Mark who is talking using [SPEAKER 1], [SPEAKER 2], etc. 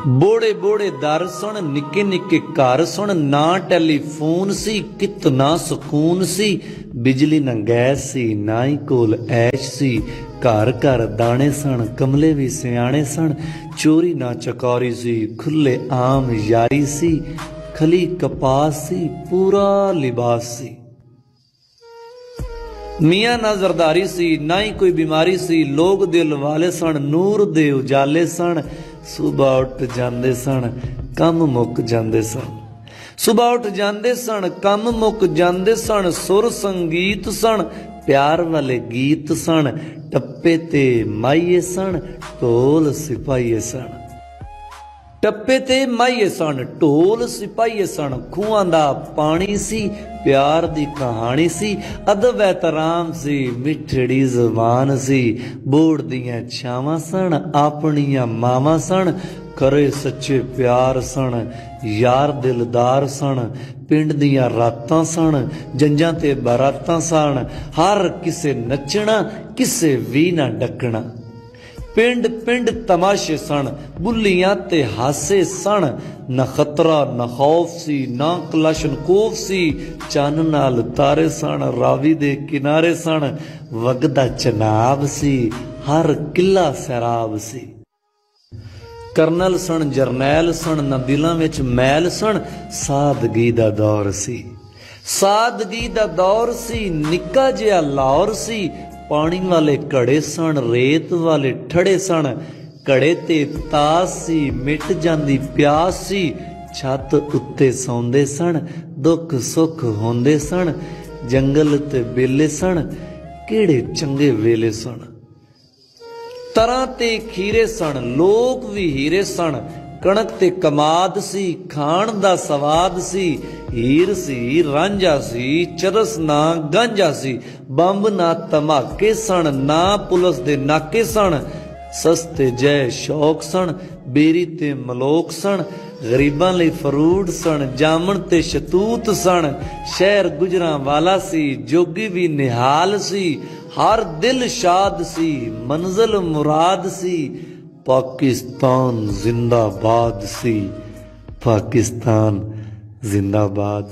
[SPEAKER 1] बोड़े बोड़े दर सुन निके निके घर सुन ना टैलीफोन सी कित ना सुकून सी बिजली ना गैस सी ना ही कोल ऐश सी घर घर दाने सन कमले भी सियाणे सन चोरी ना चकोरी सी खुले आम यारी सी खली कपास सी पूरा लिबास सी मियाँ ना जरदारी सी ना ही कोई बीमारी सी लोग दिल वाले सन नूर दे उजाले सन सुबह उठ जांदे सन कम मुक जांदे सन सुबह उठ जांदे सन कम मुक जांदे सन सुर संगीत सन प्यार वाले गीत सन टप्पे ते माइये सन ढोल सिपाहिये सन टप्पे ते माइये सन ढोल सिपाहिये सन खूहां दा पानी सी प्यार दी कहानी सी अदब एहतराम सी मिठड़ी ज़बान सी बोड़ दियां छावां सन अपनियां मावां सन करे सच्चे प्यार सन यार दिलदार सन पिंड दियां रातां सन जंजां ते बारातां सन हर किसे नचना किसे भी ना डकना पिंड पिंड तमाशे सन बुलियां ते हासे सन न खतरा न खौफ सी ना कलाशनकोफ सी चन नाल तारे सन रावी दे किनारे सन वगदा चनाब सी हर किला सैराब सी करनल सन जरनैल सन न दिलां विच मैल सन सादगी दा दौर सी सादगी दा दौर सी निक्का जिहा लाहौर सी पानी वाले घड़े सन रेत वाले ठड़े सन घड़े ते तास सी मिट जांदी प्यास सी छत उत्ते सौंदे सन दुख सुख होंदे सन जंगल ते बेले सन किहड़े चंगे वेले सन तरह ते खीरे सन लोग भी हीरे सन कणक ते कमाद सी खाण दा सवाद सी हीर सी रांझा सी चरस ना गांझा सी बंब ना धमाके सन ना पुलिस दे नाके सन सस्ते जय शौक सन बेरी ते मलोक सन गरीबां लई फरूट सन जामन ते शतूत सन शहर गुजरां वाला सी जोगी भी निहाल सी हर दिल शाद सी मंजिल मुराद सी पाकिस्तान जिंदाबाद सी पाकिस्तान जिंदाबाद।